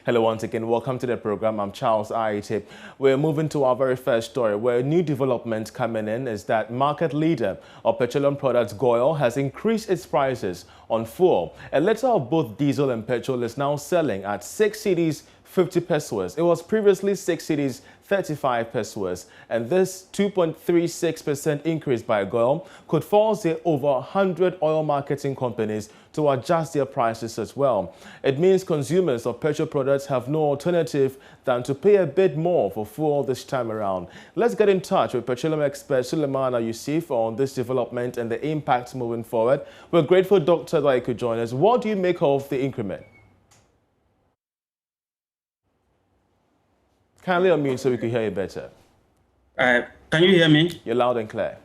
Hello once again, welcome to the program. I'm Charles Aite. We're moving to our very first story where a new development coming in is that market leader of petroleum products GOIL has increased its prices on fuel. A liter of both diesel and petrol is now selling at 6 cedis 50 peswas. It was previously 6 cedis 35 peswas, and this 2.36% increase by GOIL could force the over 100 oil marketing companies to adjust their prices as well. It means consumers of petrol products have no alternative than to pay a bit more for fuel this time around. Let's get in touch with petroleum expert Suleiman Yusuf on this development and the impact moving forward. We're grateful, Doctor, that you could join us. What do you make of the increment? Kindly unmute so we can hear you better. Can you hear me? You're loud and clear.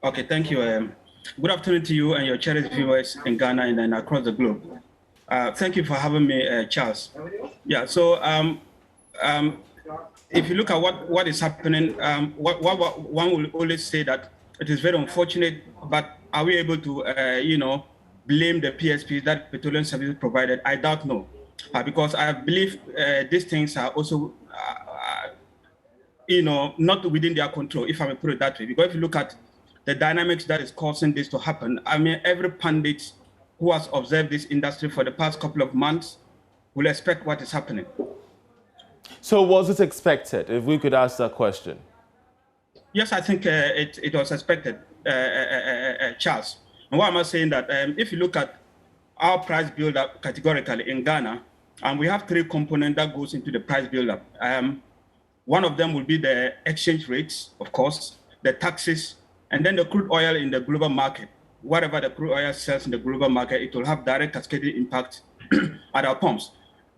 Okay, thank you. Good afternoon to you and your cherished viewers in Ghana and across the globe. Thank you for having me, Charles. Yeah, so if you look at what is happening, one will always say that it is very unfortunate, but are we able to, blame the PSPs that petroleum services provided? I doubt no, because I believe these things are also not within their control, if I may put it that way. Because if you look at the dynamics that is causing this to happen, I mean, every pundit who has observed this industry for the past couple of months will expect what is happening. So was it expected, if we could ask that question? Yes, I think it was expected, Charles. And why am I saying that? If you look at our price build-up categorically in Ghana, we have three components that goes into the price build-up. One of them will be the exchange rates, of course, the taxes, and then the crude oil in the global market. Whatever the crude oil sells in the global market, it will have direct cascading impact at our pumps.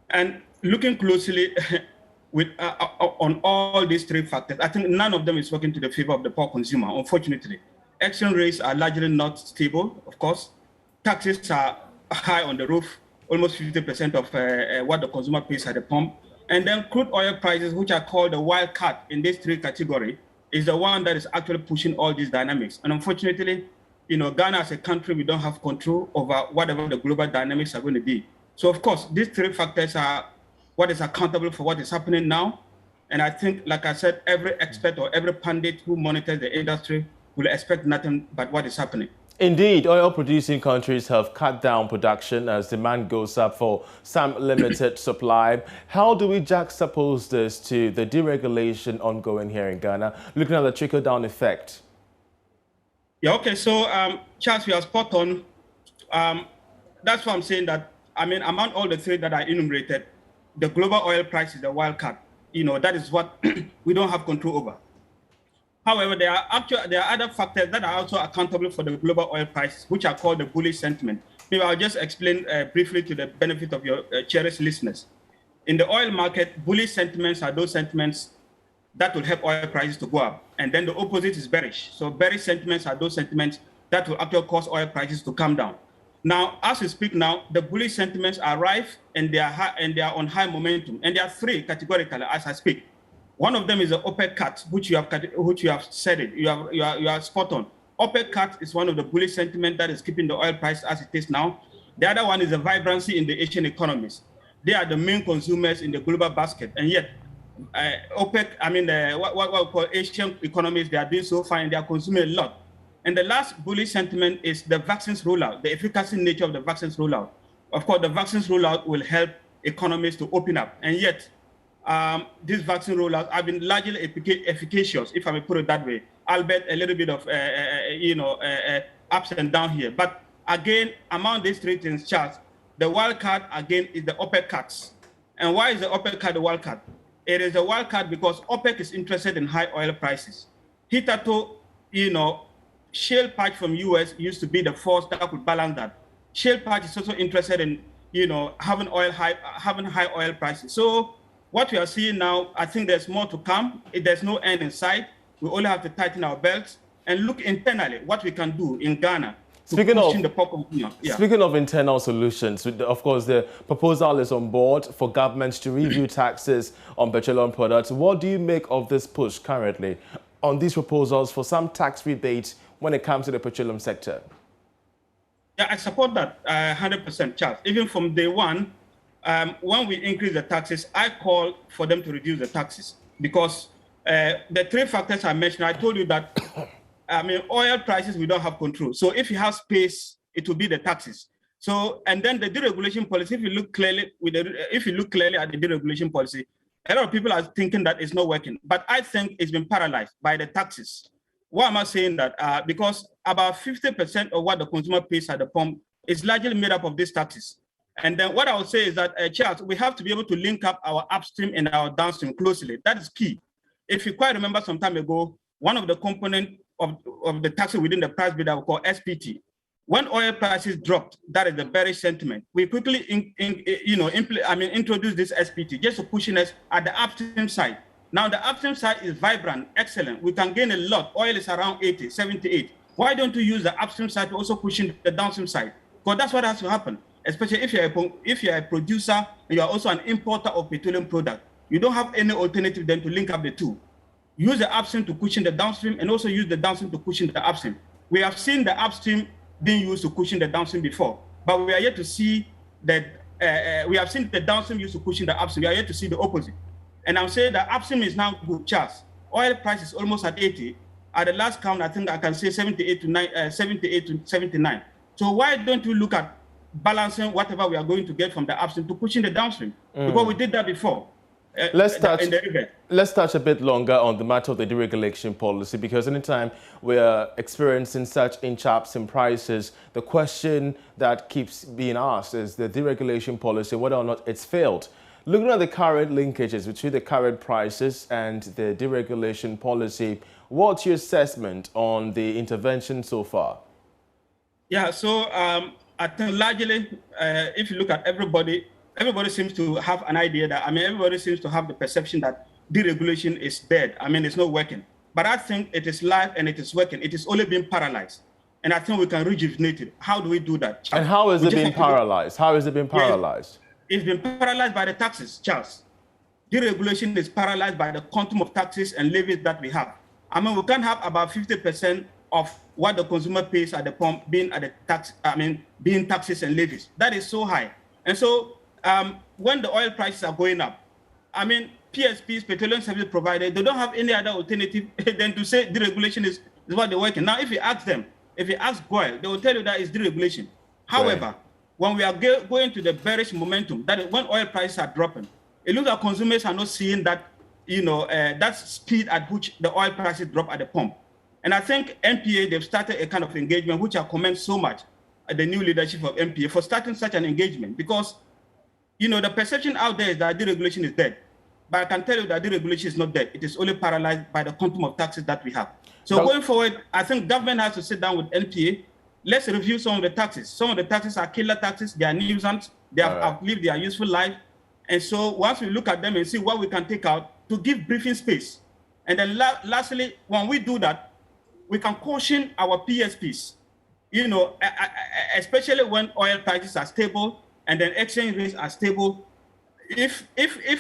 And looking closely on all these three factors, I think none of them is working to the favor of the poor consumer, unfortunately. Exchange rates are largely not stable, of course. Taxes are high on the roof, almost 50% of what the consumer pays at the pump. And then crude oil prices, which are called the wild card in these three categories, is the one that is actually pushing all these dynamics. And unfortunately, Ghana as a country, we don't have control over whatever the global dynamics are going to be. So of course, these three factors are what is accountable for what is happening now. And I think, like I said, every expert or every pundit who monitors the industry will expect nothing but what is happening. Indeed, oil-producing countries have cut down production as demand goes up for some limited supply. How do we juxtapose this to the deregulation ongoing here in Ghana, looking at the trickle-down effect? Yeah, okay, so Charles, you are spot on. That's why I'm saying that, I mean, among all the three that I enumerated, the global oil price is the wild card. That is what we don't have control over. However, there are other factors that are also accountable for the global oil prices, which are called the bullish sentiment. Maybe I'll just explain briefly to the benefit of your cherished listeners. In the oil market, bullish sentiments are those sentiments that will help oil prices to go up. And then the opposite is bearish. So bearish sentiments are those sentiments that will actually cause oil prices to come down. Now, as we speak now, the bullish sentiments are rife and they are high, and they are on high momentum. And there are three categorically as I speak. One of them is the OPEC cut, which you have said it. You are spot on. OPEC cut is one of the bullish sentiment that is keeping the oil price as it is now. The other one is the vibrancy in the Asian economies. They are the main consumers in the global basket, and yet OPEC, I mean, what we call Asian economies, they are doing so fine. They are consuming a lot. And the last bullish sentiment is the vaccines rollout, the efficacy nature of the vaccines rollout. Of course, the vaccines rollout will help economies to open up, and yet. These vaccine rollouts have been largely efficacious, if I may put it that way, albeit a little bit of, ups and downs here. But again, among these three things, Charles, the wild card, again, is the OPEC cuts. And why is the OPEC cut the wild card? It is a wild card because OPEC is interested in high oil prices. Hitherto, shale patch from US used to be the force that could balance that. Shale patch is also interested in, having high oil prices. So what we are seeing now, I think there's more to come. There's no end in sight. We only have to tighten our belts and look internally what we can do in Ghana. Speaking of internal solutions, of course, the proposal is on board for governments to review taxes on petroleum products. What do you make of this push currently on these proposals for some tax rebates when it comes to the petroleum sector? Yeah, I support that 100%, Charles. Even from day one, when we increase the taxes, I call for them to reduce the taxes because the three factors I mentioned, I told you that, oil prices, we don't have control. So if you have space, it will be the taxes. So, and then the deregulation policy, if you look clearly at the deregulation policy, a lot of people are thinking that it's not working, but I think it's been paralyzed by the taxes. Why am I saying that? Because about 50% of what the consumer pays at the pump is largely made up of these taxes. And then what I would say is that, Charles, we have to be able to link up our upstream and our downstream closely. That is key. If you quite remember some time ago, one of the components of the taxes within the price bill that we call SPT, when oil prices dropped, that is the bearish sentiment. We quickly introduced this SPT just to pushing us at the upstream side. Now the upstream side is vibrant, excellent. We can gain a lot. Oil is around 80, 78. Why don't you use the upstream side to also pushing the downstream side? Because that's what has to happen, especially if you're a producer and you are also an importer of petroleum product. You don't have any alternative than to link up the two. Use the upstream to cushion the downstream and also use the downstream to cushion the upstream. We have seen the upstream being used to cushion the downstream before, but we are yet to see that we have seen the downstream used to cushion the upstream. We are yet to see the opposite. And I'm saying that upstream is now good, Charles. Oil price is almost at 80. At the last count, I think I can say 78 to 79. So why don't we look at balancing whatever we are going to get from the upstream to pushing the downstream? Because we did that before. Let's touch a bit longer on the matter of the deregulation policy, because anytime we are experiencing such inch-ups in prices, the question that keeps being asked is the deregulation policy, whether or not it's failed. Looking at the current linkages between the current prices and the deregulation policy, what's your assessment on the intervention so far? Yeah, so I think largely, if you look at everybody seems to have an idea that, everybody seems to have the perception that deregulation is dead. It's not working. But I think it is live and it is working. It is only being paralyzed. And I think we can rejuvenate it. How do we do that? And how is it being paralyzed? How is it being paralyzed? It's been paralyzed by the taxes, Charles. Deregulation is paralyzed by the quantum of taxes and levies that we have. We can have about 50% of what the consumer pays at the pump being at the tax, being taxes and levies. That is so high. And so when the oil prices are going up, PSPs, petroleum service providers, they don't have any other alternative than to say deregulation is what they're working. Now, if you ask them, if you ask GOIL, they will tell you that it's deregulation. However, when we are going to the bearish momentum, that is when oil prices are dropping, it looks like consumers are not seeing that, that speed at which the oil prices drop at the pump. And I think MPA, they've started a kind of engagement, which I commend so much the new leadership of MPA for starting such an engagement, because the perception out there is that deregulation is dead. But I can tell you that deregulation is not dead. It is only paralyzed by the quantum of taxes that we have. So going forward, I think government has to sit down with NPA. Let's review some of the taxes. Some of the taxes are killer taxes. They are nuisance. They have outlived their useful life. And so once we look at them and see what we can take out, to give briefing space. And then lastly, when we do that, we can caution our PSPs, especially when oil prices are stable and then exchange rates are stable. If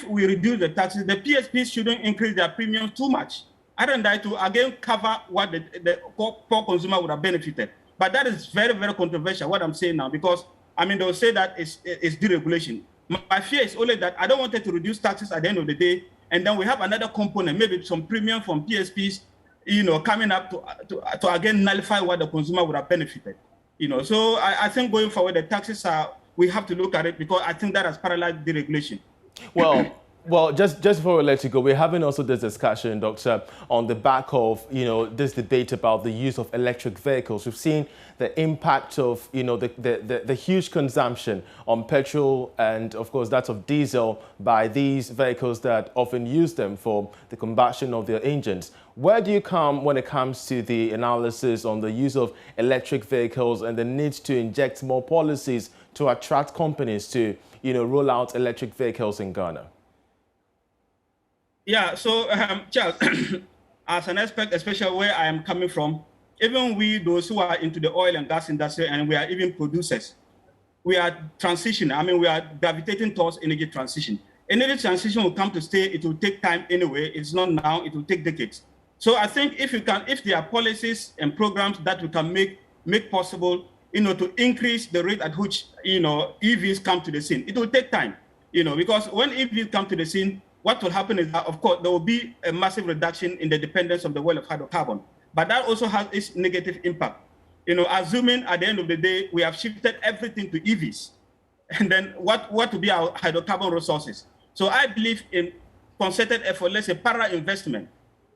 we reduce the taxes, the PSPs shouldn't increase their premiums too much. I don't like to again cover what the poor consumer would have benefited. But that is very, very controversial, what I'm saying now, because they'll say that it's deregulation. My fear is only that I don't want it to reduce taxes at the end of the day, and then we have another component, maybe some premium from PSPs, coming up to again nullify what the consumer would have benefited. So I think going forward, the taxes we have to look at it, because I think that has paralyzed deregulation. Well, just before we let you go, we're having also this discussion, Doctor, on the back of, this debate about the use of electric vehicles. We've seen the impact of, the huge consumption on petrol and, of course, that of diesel by these vehicles that often use them for the combustion of their engines. Where do you come when it comes to the analysis on the use of electric vehicles and the need to inject more policies to attract companies to, roll out electric vehicles in Ghana? Yeah, so Charles, as an expert, especially where I am coming from, even we, those who are into the oil and gas industry, and we are even producers, we are transitioning. We are gravitating towards energy transition. Energy transition will come to stay. It will take time anyway. It's not now. It will take decades. So I think if there are policies and programs that we can make possible, to increase the rate at which, EVs come to the scene, it will take time. because when EVs come to the scene, what will happen is that, of course, there will be a massive reduction in the dependence of the world of hydrocarbon. But that also has its negative impact. Assuming at the end of the day, we have shifted everything to EVs. And then what will be our hydrocarbon resources? So I believe in concerted effort, let's say para investment.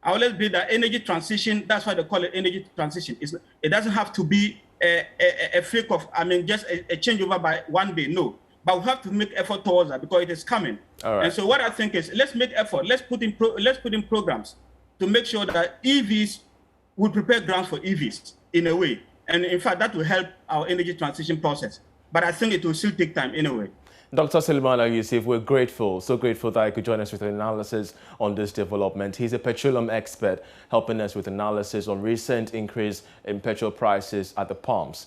I always believe that energy transition, that's why they call it energy transition. It doesn't have to be a flick of, just a changeover by one day, no. But we have to make effort towards that because it is coming. All right. And so what I think is, let's make effort. Let's put in programs to make sure that EVs will prepare grounds for EVs in a way. And in fact, that will help our energy transition process. But I think it will still take time anyway. Dr. Suleiman Yusuf, we're grateful, so grateful that you could join us with an analysis on this development. He's a petroleum expert helping us with analysis on recent increase in petrol prices at the pumps.